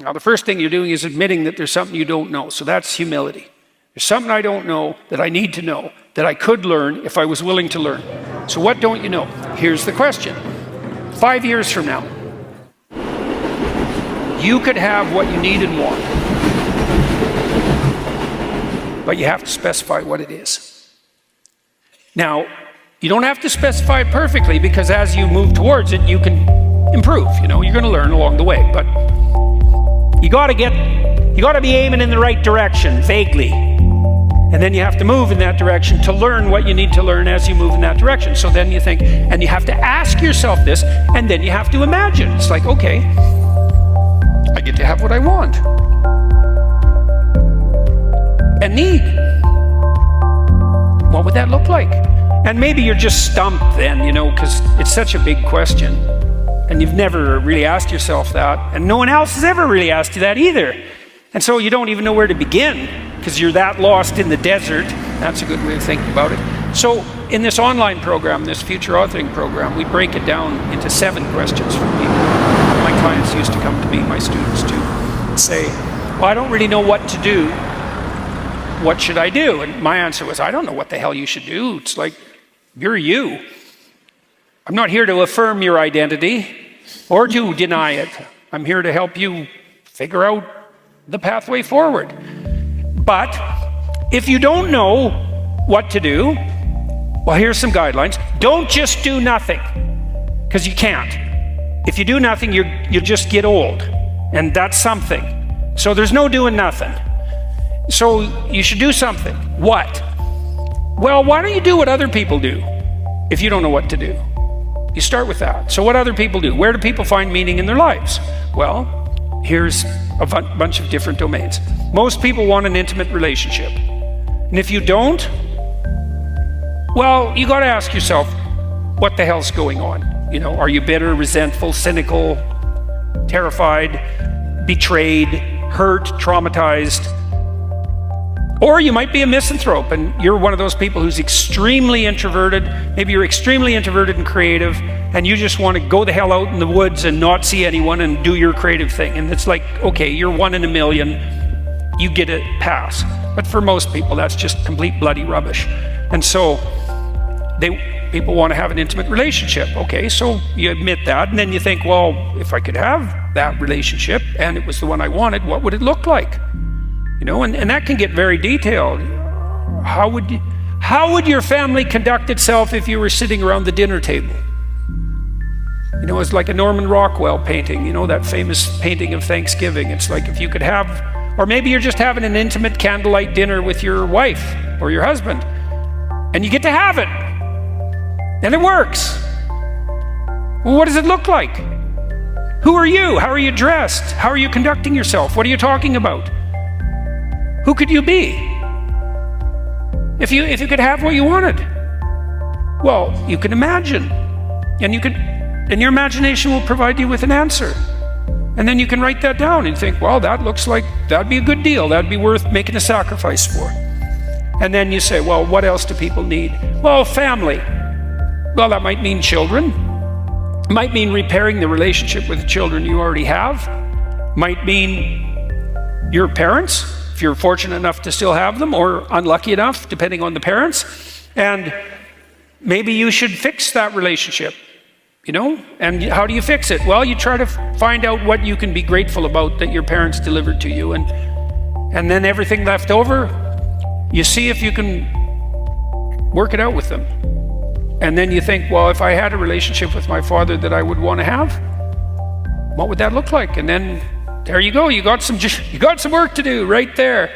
Now, the first thing you're doing is admitting that there's something you don't know. So that's humility. There's something I don't know that I need to know, that I could learn if I was willing to learn. So what don't you know? Here's the question. 5 years from now, you could have what you need and want, but you have to specify what it is. Now, you don't have to specify it perfectly, because as you move towards it, you can improve. You're going to learn along the way, but you got to be aiming in the right direction, vaguely. And then you have to move in that direction to learn what you need to learn as you move in that direction. So then you think, and you have to ask yourself this, and then you have to imagine. It's like, okay, I get to have what I want and need. What would that look like? And maybe you're just stumped then, because it's such a big question. And you've never really asked yourself that. And no one else has ever really asked you that either. And so you don't even know where to begin, because you're that lost in the desert. That's a good way of thinking about it. So in this online program, this future authoring program, we break it down into 7 questions for people. My clients used to come to me, my students too, say, well, I don't really know what to do. What should I do? And my answer was, I don't know what the hell you should do. It's like, you're you. I'm not here to affirm your identity or to deny it. I'm here to help you figure out the pathway forward. But if you don't know what to do, well, here's some guidelines. Don't just do nothing, because you can't. If you do nothing, you just get old, and that's something. So there's no doing nothing. So you should do something. What? Well, why don't you do what other people do if you don't know what to do? You start with that. So what other people do? Where do people find meaning in their lives? Well, here's a bunch of different domains. Most people want an intimate relationship. And if you don't, well, you got to ask yourself, what the hell's going on? Are you bitter, resentful, cynical, terrified, betrayed, hurt, traumatized? Or you might be a misanthrope, and you're one of those people who's extremely introverted. Maybe you're extremely introverted and creative, and you just want to go the hell out in the woods and not see anyone and do your creative thing. And it's like, okay, you're 1 in a million, you get a pass. But for most people, that's just complete bloody rubbish. And so people want to have an intimate relationship. Okay, so you admit that, and then you think, well, if I could have that relationship and it was the one I wanted, what would it look like? And that can get very detailed. How would your family conduct itself if you were sitting around the dinner table? It's like a Norman Rockwell painting, that famous painting of Thanksgiving. It's like if you could have, or maybe you're just having an intimate candlelight dinner with your wife or your husband, and you get to have it, and it works. Well, what does it look like? Who are you? How are you dressed? How are you conducting yourself? What are you talking about? Who could you be if you could have what you wanted? Well, you can imagine, and your imagination will provide you with an answer. And then you can write that down and think, well, that looks like that'd be a good deal. That'd be worth making a sacrifice for. And then you say, well, what else do people need? Well, family. Well, that might mean children. It might mean repairing the relationship with the children you already have. Might mean your parents, if you're fortunate enough to still have them, or unlucky enough, depending on the parents. And maybe you should fix that relationship, And how do you fix it? Well, you try to find out what you can be grateful about that your parents delivered to you. And then everything left over, you see if you can work it out with them. And then you think, well, if I had a relationship with my father that I would want to have, what would that look like? And then there you go. You got some work to do right there.